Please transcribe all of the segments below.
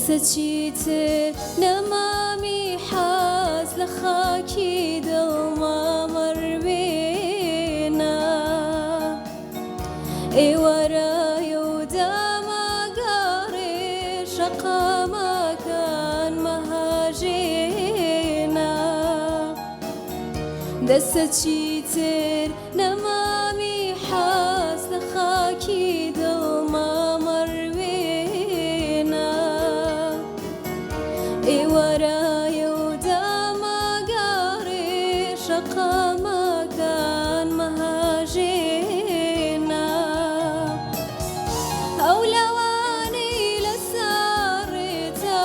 دەستە چیتر نەمامی حاز لە خاکی دڵما مەڕوێنە ئێوارایە و داماگەڕێ شەقامەکان مەهاژێنە دەستە چیتر نەمامی حاز لە خاکی دڵما مەڕوێنە ئێوارایە و داماگەڕێ شەقامەکان مەهاژێنە ئەو لەوانەی لەسەر ڕێتە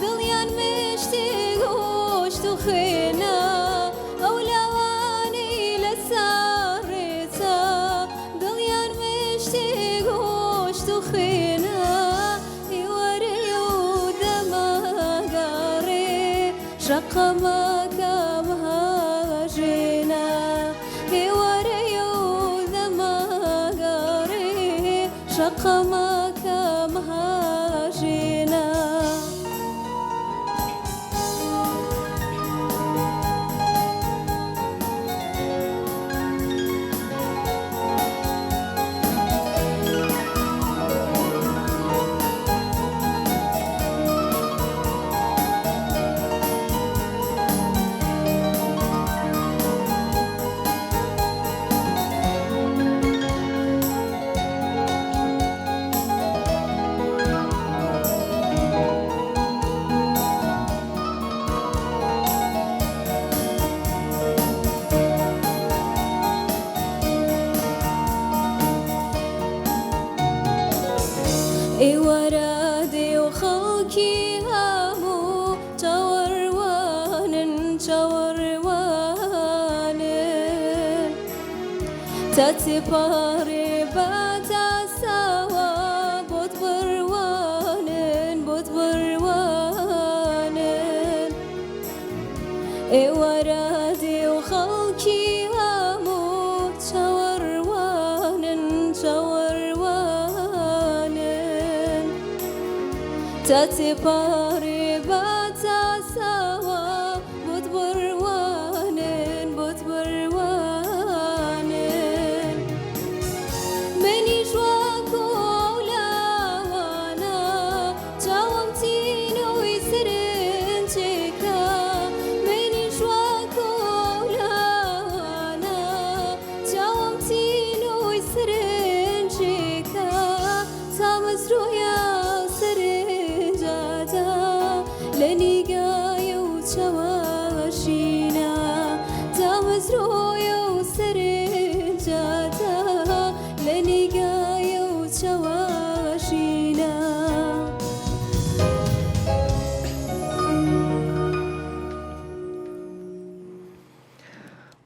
دڵیان مشتی گۆشت و خوێنە ئەو لەوانەی لەسەر ڕێتە دڵیان مشتی گۆشت و خوێنە ئێوارەیە و دەماگەڕێ شەقامەکە مەهاژێنە ئێوارەیە و دەماگەڕێ شەقامەکە مەهاژێنە ئێوارە دێ و خەڵکی هەموو چاوەڕوانن چاوەڕوانن تا تێپەڕێ بە تاساوە بۆت بڕوانن بۆت بڕوانن ئێوارە دێ و خەڵکی هەموو چاوەڕوانن چاوەڕوانن تا تێپەڕێ بە تاساوە بۆت بڕوانن بۆت بڕوانن منیش وەکو ئەو لاوانە چاوەم تینۆی سرنجێکە منیش وەکو ئەو لاوانە چاوەم تینۆی سرنجێکە تا مەزرویە سرنجاتە لە نیگایە و چاوەشینە تا مەزرویە و سرنجاتە لە نیگایە و چاوەشینە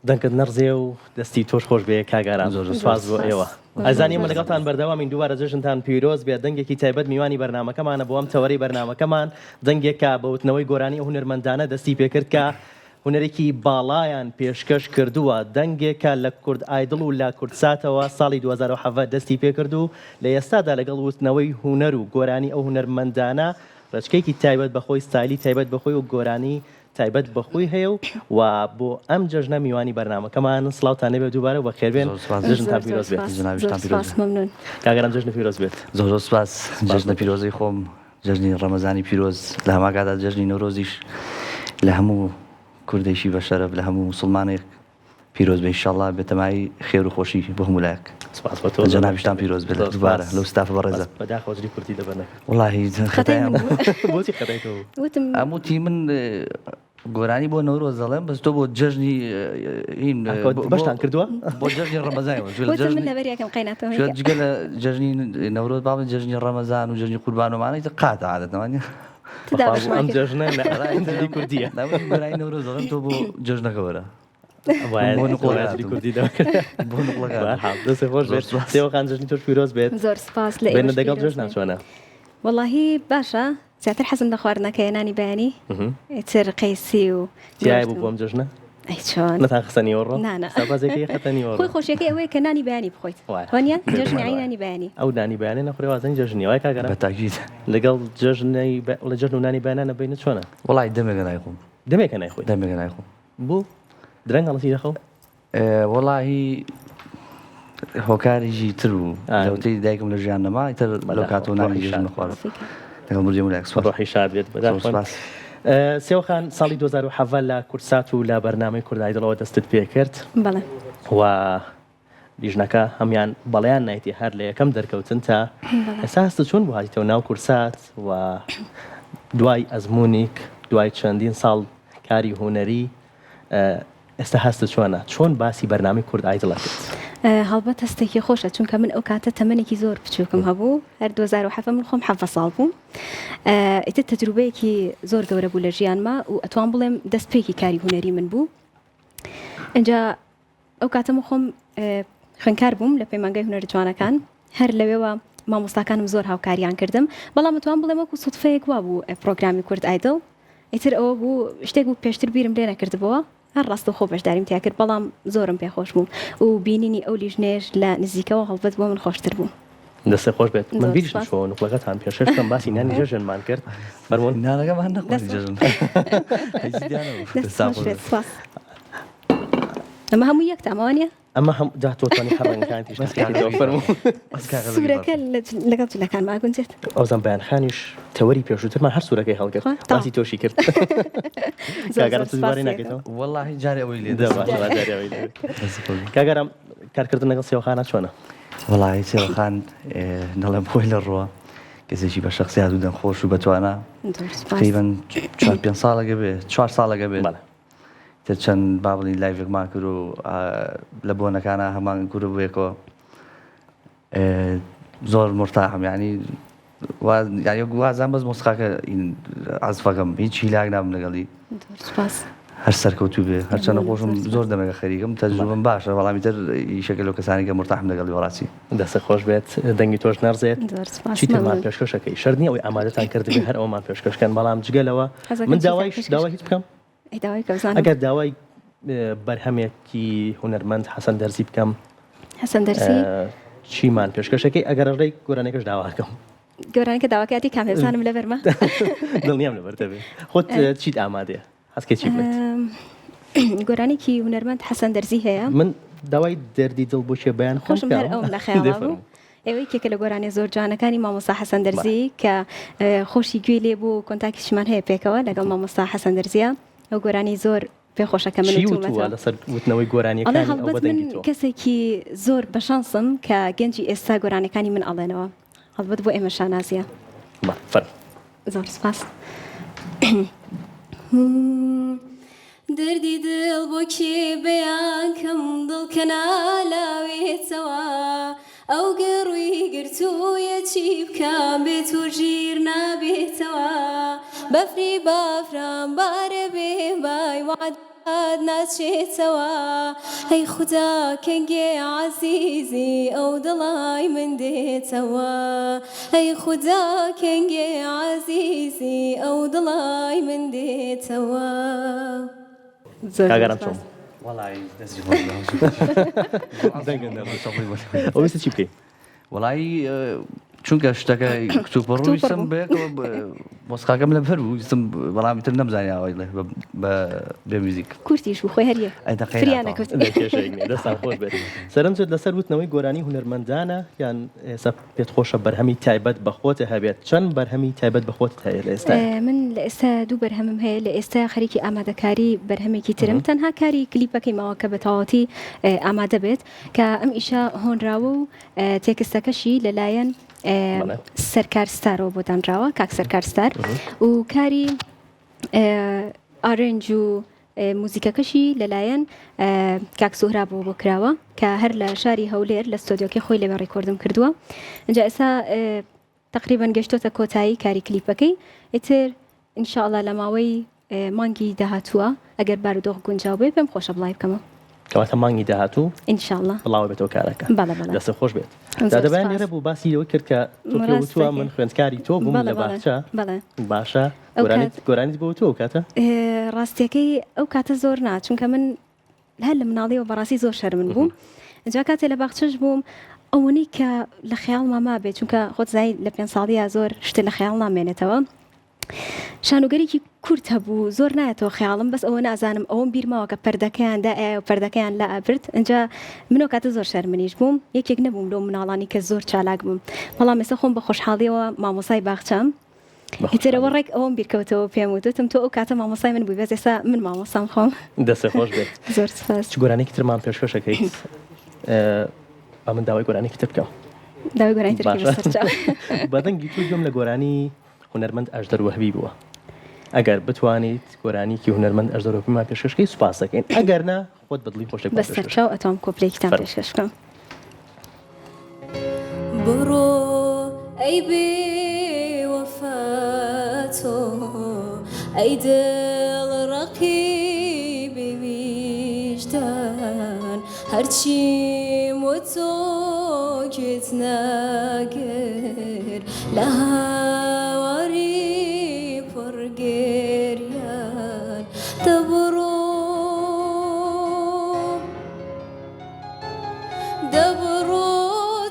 دەنگت نەڕزێ و دەستی تۆش خۆش بێ کاگاران زۆر سواز بۆ ئێوە ئەزانیم لەگەڵتان بەردەوامین دووبارە جەژنتان پیرۆز بێت دەنگێکی تایبەت میوانی بەرنامەکەمانە بۆ ئەم تەوەری بەرنامەکەمان دەنگێکە بە وتنەوەی گۆرانی ئەو هونەرمەندانە دەستی پێکرد کە هونەرێکی باڵایان پێشکەش کردووە دەنگێکە لە کورد ئایدڵ و لا کوردساتەوە ساڵی 2007 دەستی پێکرد و لە ئێستادا لەگەڵ وتنەوەی هونەر و گۆرانی ئەو هونەرمەندانە ڕچکێکی تایبەت بەخۆی ستایلی تایبەت بەخۆی و گۆرانی تایبەت بەخۆی هەیە و بۆ ئەم جەژنە میوانی بەرنامەکەمان سڵاوتان نەبێت دووبارە و بەخێربێن جەژنتان پیرۆز بێت کاگەرم جەژنە پیرۆز بێت زۆر سپاس جەژنە پیرۆزی خۆم جەژنی ڕەمەزانی پیرۆز لە هەماکادا جەژنی نۆرۆزیش لە هەموو کوردێکی بەشەرەف لە هەموو موسڵمانێک پیرۆز بێ ئینشاءڵڵا بێتەمایی خێر و خۆشی بۆ هەموو لایەک سپاس بە تۆ جەنابیشتان پیرۆز بێت دووبارە لەو ستافە بەڕێزە بەداخەوەجری کوردی دەبەنەکە وڵاهی خەتایان بۆچی خەتایتەوە ئەموتی من گۆرانی بۆ نەورۆز دەڵێم بەس تۆ بۆ جەژنی بەشتان کردووە بۆ جەژنی ڕەمەزانەوە جگە لە جەژنی نەورۆز باڵێن جەژنی ڕەمەزان و جەژنی قوربانۆمانەی قاتە عادەتەوەنی ئەم جەژنە لە کوردیە گۆرانی نەورۆز دەڵێم تۆ بۆ جەژنەکە وەرە بۆ نقڵی کوردی بۆ نقڵەکە دەسێ خۆش بێت سێوەخان جەژنی تۆش پیرۆز بێت زۆر سپاس لە بێنە دەگەڵ جەژنان چۆنە وەڵاهی باشە زیاتر حەزم لە خواردنەکە نانی بەیانی ئیتر قەیسی و تیایە بوو بۆم جەژنە ئەی چۆن نەتان خستنی وەڕۆ نانە. سەربازێکی خەتەنی خۆی وەڕۆ خۆشیەکەی ئەوەیە کە نانی بەیانی بخۆیت وایە. وانە جژنی نانی بەیانی ئەو دانی بەیانێ نەخورێ وازەنی جژنی وای کاگەرە بە تاکید لەگەڵ جژنەی لە جژن و نانی بەیانە بینە چۆنە وڵی دەمێکە نایخۆم دەمێکە نایخۆی دەمێکە نایخۆم بوو درەنگ هەڵەتی دەخەو وەڵی هۆکارێکی تر بوو لەوتەی دایکم لە ژیان نەما ئیتر لەو کاتۆ نانی جژن خوارد لەگەڵ بردێم و لاکس ڕۆحی شاد بێت بەداخۆن سێوخان ساڵی 2007 لە کورسات و لە بەرنامەی کوردای دڵەوە دەستت پێ کرد بەڵێ و لیژنەکە هەمان بەڵیان نایتی هەر لە یەکەم دەرکەوتن تا ئێستا هەستە چۆن بوو هاتیتەوە ناو کورسات و دوای ئەزممونیک دوای چەندین ساڵ کاری هوەری ئێستا هەستە چۆن باسی بەرنامی کوردای دڵە کرد هەڵبەت هەستێکی خۆشە چونکە من ئەو کاتە تەمەنێکی زۆر بچووکم هەبوو هەر 2007 من خۆم حەفە ساڵ بوو ئیتر تەجروبەیەکی زۆر گەورە بوو لە ژیانما و ئەتوان بڵێم دەستپێکی کاری هوەری من بوو اینجا ئەو کاتەمە خۆم خوێندکار بووم لە پەیمانگای هونەری جوانەکان هەر لەوێەوە مامۆستاکانم زۆر هاوکاریان کردم بەڵام ئەتوان بڵێم وەکو سوتفەیەک وا بوو پرۆگرامی کورد ئایدڵ ئیتر ئەوە بوو شتێک بوو پێشتر بیرم لێ نەکردبەوە هەر ڕاستە خۆ بەشداریم تیا کرد بەڵام زۆرم پێخۆش بوو و بینینی ئەو لیژنێش لە نزیکەوە هەڵبەت بۆ من خۆشتر بوو دەستە خۆش بێت من بیرش شۆ نوقلەکەتان پێشەشتم باسی نانی جەژنمان کرد بەرمۆن نانەکەمان نەخۆی جژن ئەمە هەموو یەک تاماوانە ئەمە هەم داتۆتانی هەڕەنگەکان تیش فەرموو سوورەکە لەگەڵ جلەکان ماگونجێت ئەوزان بەیانخانیش تەوەری پێشووترمان هەر سوورەکەی هەڵگرت باسی تۆشی کرد کاگەرم دووبارەی ناکەیتەوە وەڵی جارێ ئەوەی لێ کاگەرم کارکردن لەگەڵ سێوەخانە چۆنە وەڵی سێوەخان دەڵێم خۆی لە ڕۆوە کەسێکی بە شخصیات و دەنخۆش و بەتوانە تقریباً 4-5 ساڵەکە بێ 4 ساڵەکە بێت تر چەند بابڵی لایڤێکمان کرد و لە بۆنەکانە هەمان گورە بوویەکەوە زۆر مرتاحم ینی وازان بەس مۆسیقاکە عەزفەکەم هیچ هیلاک نابم لەگەڵی هەر سەرکەوتوو بێ هەرچەندە خۆشم زۆر دەمێکە خەریکم تەجروبەم باشە بەڵامی تر ئیشەکە لەو کەسانی کە مرتاحم لەگەڵی وەڵاتی دەستە خۆش بێت دەنگی تۆش نەرزێت چیترمان پێشکەشەکەی شەرنی ئەوەی ئامادەتان کردبێ هەر ئەومان پێشکەشکەن بەڵام جگەلەوە من داوای هیچ بکەم ئەگەر داوای بەرهەمێکی هونەرمەند حەسەن دەرزی بکەم حەسەن دەرزی چیمان پێشکەشەکەی ئەگەر ڕێی گۆرانێکش داواکەم گۆرانەکە داواکەتی کامێزانم لە بەرمە دڵنیام لە بەردەبێ خۆت چیت ئامادەیە هەستکە چی بێت گۆرانێکی هونەرمەند حەسەن دەرزی هەیە من داوای دەردی دڵ بۆ شێ بەیان خۆشم هەر ئەوم لە خەیاڵا بوو ئێوەی کێکە لە گۆرانی زۆر جوانەکانی مامۆستا حەسەن دەرزی کە خۆشی گوێ لێ بوو کۆنتاکیشمان هەیە پێکەوە لەگەڵ مامۆستا حەسەن دەرزیە ئەو گۆرانی زۆر پێخۆشەکە من لەسەر وتنەوەی گۆرانیەکان هەڵبەت من کەسێکی زۆر بەشانسم کە گەنجی ئێستا گۆرانەکانی من ئەڵێنەوە هەڵبەت بۆ ئێمە شانازیە زۆر سپاس دەردی دڵ بۆ کێ بەیان کەم دڵکە نالاوێتەوە ئەو گەڕووی گرتوویە چی بکەم بێت و ژیر نابێتەوە بەفری بافرام بارە بێ بای وعد ناچێتەوە هەی خودا کەنگێ عەزیزی ئەو دڵای من دێتەوە هەی خودا کەنگێ عەزیزی ئەو دڵای من دێتەوە کاگەرم چۆن ئەوەستا چی بکەیت وەڵی چونکە شتەکە کتوپڕوویستم بێکەوە مۆسیقاکەم لە بەر بوو ویستم بەڵامی تر نەمزانیاوەی بێ موزیک کورتیش بوو خۆی هەریە دەستان خۆش بێت سەرنجت لەسەر وتنەوەی گۆرانی هونەرمەندانە یان ئێستا پێت خۆشە بەرهەمی تایبەت بەخۆتە هەبێت چەند بەرهەمی تایبەت بەخۆت هەیە لە ئێستا من لە ئێستا دوو بەرهەمم هەیە لە ئێستا خەریکی ئامادەکاری بەرهەمێکی ترم تەنها کاری کلیپەکەی ماوە کە بە تەواوەتی ئامادە بێت کە ئەم ئیشە هۆنراوە و تێکستەکەشی لەلایەن سەرکار ستارەوە بۆ دانراوە کاک سەرکار ستار و کاری ئارنج و موزیکەکەشی لەلایەن کاک سوهرا بۆ کراوە کە هەر لە شاری هەولێر لە ستۆدیۆکەی خۆی لەوێ ڕێکۆردم کردووە اینجا ئێستا تقریبا گەشتۆتە کۆتایی کاری کلیپەکەی ئیتر ئینشاءڵڵا لە ماوەی مانگی داهاتووە ئەگەر بارودۆخ گونجاو بێ پێم خۆشە بڵای بکەمەوە کەواتە مانگی داهاتوو ئینشاءڵڵا بڵاو بێتەوە کارەکە دەستە خۆش بێت دادەبیان لێرە بوو باسی ئەوە کرد کە تۆ پێوتووە من خوێندکاری تۆ بووم لە باخچە باشە گۆرانیت بۆ تۆ کاتە ڕاستیەکەی ئەو کاتە زۆر نا چونکە من هەر لە مناڵیەوە بەڕاستی زۆر شەرمن بووم جا کاتێ لە باخچەش بووم ئەوەی کە لە خەیاڵما مابێت چونکە خۆت زای لە 5 ساڵیە زۆر شتە لە خەیاڵ نامێنێتەوە شانۆگەرێکی کورت هەبوو زۆر نایەتەوە خەیاڵم بەس ئەوە نازانم ئەوم بیرماوە کە پەردەکەیاندا ئایا و پەردەکەیان لا ئەبرد اینجا منەوە کاتە زۆر شەرمنیش بووم یەکێک نەبووم لەو مناڵانی کە زۆر چالاک بووم بەڵام ئێستا خۆم بە خۆشحاڵیەوە مامۆسای باخچەم هیترەوە ڕێک ئەوم بیرکەوتەوە پێم وتم تۆ ئەو کاتە مامۆسای من بووی بەس ئێستا من مامۆسام خۆم دەستە خۆش بێت زۆر سپاس چ گۆرانێکی ترمان پێشکەشەکەیت با من داوای گۆرانێکی تر بکەم داوای گۆرانی ترکی بەسەرچاو بەدەنگی تو گوێم لە گۆرانی هونەرمەند ئەژدەر وەهبی بووە ئەگەر بتوانیت گۆرانیکی هونەرمەند ئەژدەر وەهبیمان پێشکەشکەی سوپاس دەکەین ئەگەر نا خۆت بەدڵی خۆشێک بەسەرچاو ئەتوانم کۆپلێکتان پێشکەش بکەم بڕۆ ئەی بێوەفاتۆ ئەی دڵ ڕەقیبی ویژدان هەرچیم و تۆ گوێت ناگر لە هاواری پڕگێریان دەبڕۆ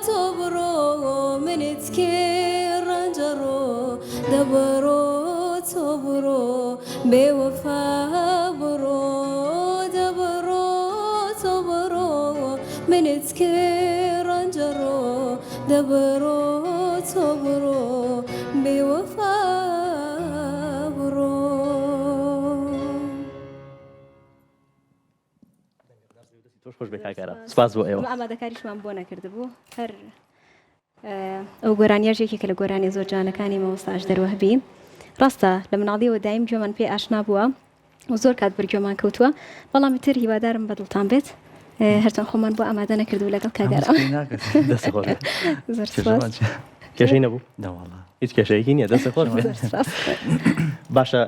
تۆ بڕۆ منت کێ ڕەنجەڕۆ دەبڕۆ تۆ بڕۆ بێوەفا بڕۆ دەبڕۆ تۆ بڕۆ منت کێ ڕەنجەڕۆ دەبڕۆ تۆ بڕۆ بێوەفا بڕۆ تۆش خۆش بێ کاکارە سپاس بۆ ئێوە ئامادەکاریشمان بۆ نەکردبوو هەر ئەو گۆرانیە ژێکێکە لە گۆرانی زۆر جوانەکانی مامۆستا ئەژدەر وەهبی ڕاستە لە مناڵیەوە دایم گوێمان پێ ئاشنا بووە و زۆر کات بەرگوێمان کەوتووە بەڵام تر هیوادارم بەدڵتان بێت هەرچەند خۆمان بۆ ئامادە نەکردو لەگەڵ کاگەرەوە زۆر سپاس کێشەی نەبوو هیچ کێشەیەکی نییە دەستە خۆش باشە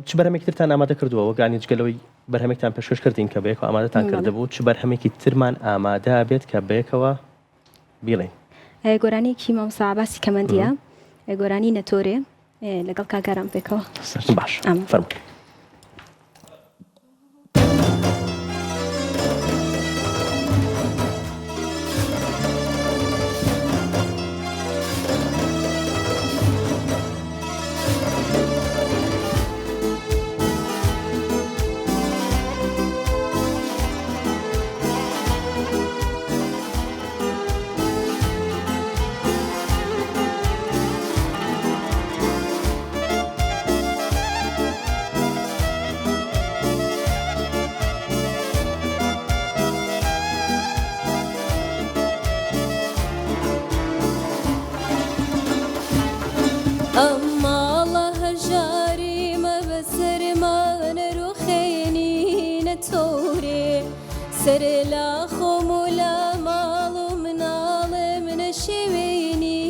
چ بەرهەمێکترتان ئامادە کردووە وەگانی جگەلەوەی بەرهەمێکتان پێشکەش کردین کە بەیەکەوە ئامادەتان کردبوو چ بەرهەمێکی ترمان ئامادە بێت کە بەیەکەوە بیڵێن گۆرانێکی مامۆستا عەباسی کەمەندیە گۆرانی نەتۆرێ لەگەڵ کاگەرام پێکەوە باش فەرمووی ئەماڵە هەژاریمە بەسەرمانە ڕوخێنی نەتۆرێ سەرێ لا خۆم و لا ماڵ و مناڵێ منە شێوێنی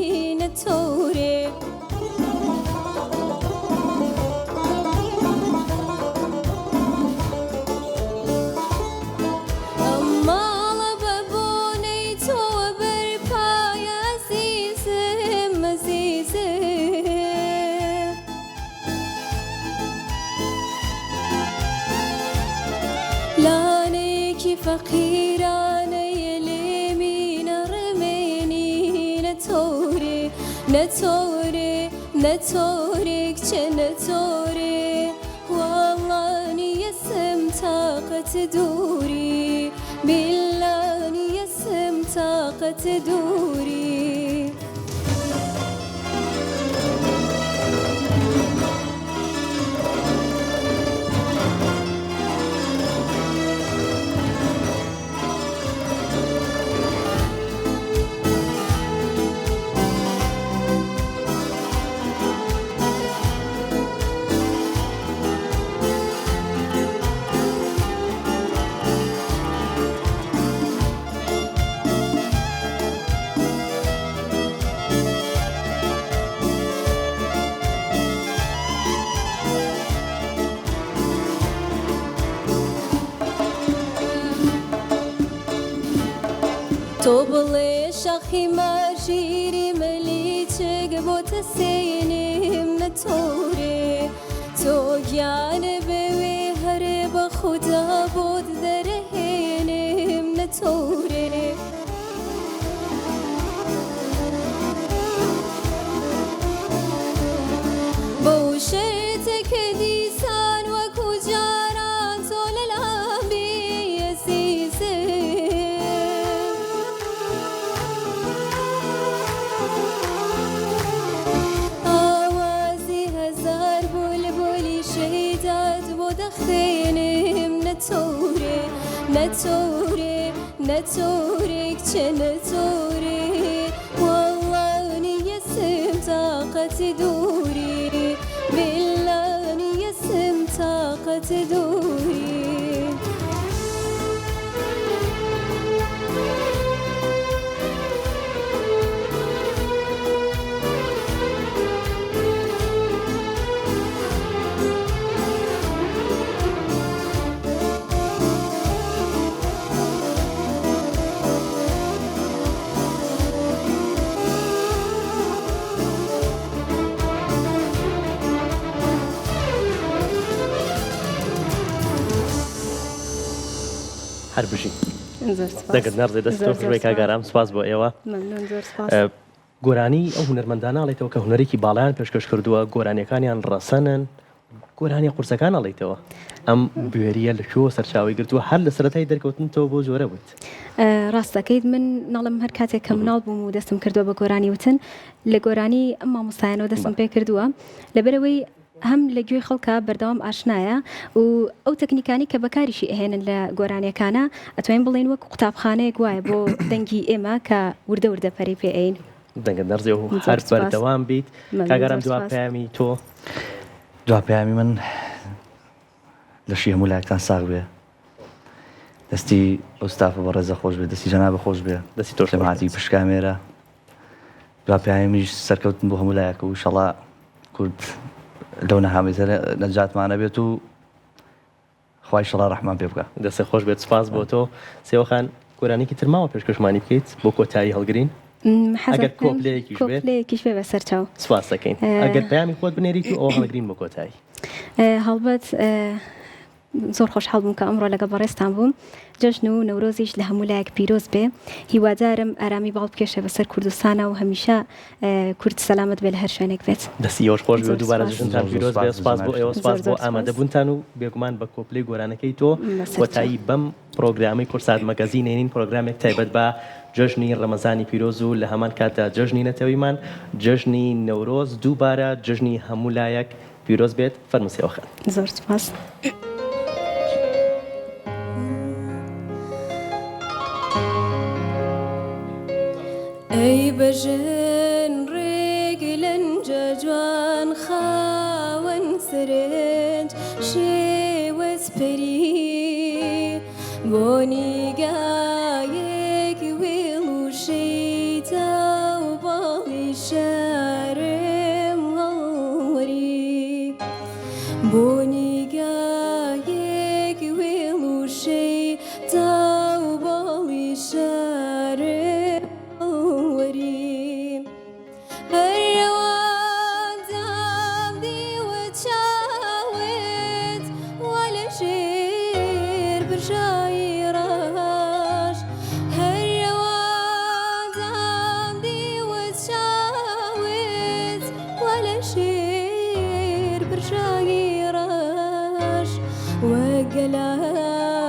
نەتۆرێ ئەماڵە بە بۆنەی تۆوە بەرپای ئەزیزم ئەزیزم لانێکی فەقیرانەیە لێمینە ڕمێنی نەتۆرێ نەتۆرێ نەتۆرێ کچە نەتۆرێ وەڵڵانی یەسم تاقەت دووری بیلانی یەسم تاقەت دووری تۆ بڵێ شاخی ماشیری ملی چگ بوت سینم نتوره تو گیان به هر با خدا بود درهنم نتوره بوشت که دیسان و کجاران تو للامبی سیسه آوازی هزار بلبلی شیداد بود خینم نتوره نتوره نتوره چه نتوره والله نیسم طاقت دوری بالله نیسم طاقت دوری هەر بژی زۆر سپاس. دەگەت نەڕزێ دەست تۆ زۆر خوشبەی سپاس. کاگارام سپاس بۆ ئێوە مەمنون زۆر سپاس. گۆرانی ئەو هونەرمەندانە ئەڵێتەوە کە هونەرێکی باڵیان پێشکەش کردووە گۆرانیەکانیان ڕەسەنن گۆرانی قورسەکان ئەڵێیتەوە ئەم بوێریە لە شۆ سەرچاوی گرتووە هەر لە سەرەتای دەرکەوتنەوە بۆ جۆرە بوویت. ڕاستەکەیت من ناڵم هەر کاتێک کە مناڵ بووم و دەستم کردووە بە گۆرانی وتن لە گۆرانی ئەم مامۆستایانەوە دەستم پێ کردووە لەبەرەوەی هەم لە گوێی خەڵکە بەردەوام ئاشنایە و ئەو تەکنیکانی کە بەکاریشی ئەهێنن لە گۆرانیەکانە ئەتوانین بڵێن وەک قوتابخانەیەک وایە بۆ دەنگی ئێمە کە وردە وردە پەری پێین. دەنگە نەرزێ و هەر بەردەوام بیت کاگارام دوا پەیامی تۆ دوا پەیامی من لەشی هەموو لایەکتان ساغ بێ دەستی ئۆستافە بە ڕێزە خۆش بێ دەستی جەنابە خۆش بێ دەستی تۆش جەماعەتی پشکامێرە دوا پەیامیش سەرکەوتن بۆ هەموو لایەکە و ئینشەڵا کورد لەو نەهامەتە نەجاتمانە بێت و خوای ئینشەڵا ڕەحمان پێ بکە. دەستە خۆش بێت سپاس بۆ تۆ سێوەخان گۆرانێکی ترماوە پێشکەشمانی بکەیت بۆ کۆتایی هەڵگرین ئەگەر کۆپلەیەکیش بێ بە سەرچاو سپاس دەکەین ئەگەر پەیامی خۆت بنێریت و ئەو هەڵگرین بۆ کۆتایی هەڵبەت زۆر خۆشحاڵ بووم کە ئەمڕۆ لەگە بەڕێستان بووم جەژن و نەورۆزیش لە هەموو لایەک پیرۆز بێ هیوادارم ئارامی باڵ بکێشە بەسەر کوردستانە و هەمیشە کورد سەلامەت بێ لە هەر شوێنێک بێت. دەستی ئەوش خۆش بێ دووبارە جژنتان پیرۆز بێ سپاس بۆ ئێوە سپاس بۆ ئامادەبوونتان و بێگومان بە کۆپلەی گۆرانەکەی تۆ کۆتایی بەم پرۆگرامی کورسات مەگەزینێنین پرۆگرامێک تایبەت بە جژنی ڕەمەزانی پیرۆز و لە هەمان کاتدا جژنی نەتەوەیمان جژنی نەورۆز دووبارە جژنی هەموو لایەک پیرۆز بێت فەرمووسێوەخەن. زۆر سپاس. ئەی بەژن ڕێگلەنجە جوان خاوەن سرنج شێوەز پەری بۆ نیگایەک وێڵ و شەیتا و باڵی شارم هەڵوەری بۆ نیگایەک وێڵ و شەیتا و باڵی شارم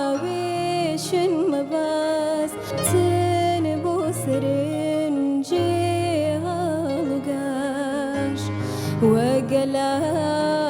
وقلاويشن مباس تنبو سرنجي هالقاش وقلاويشن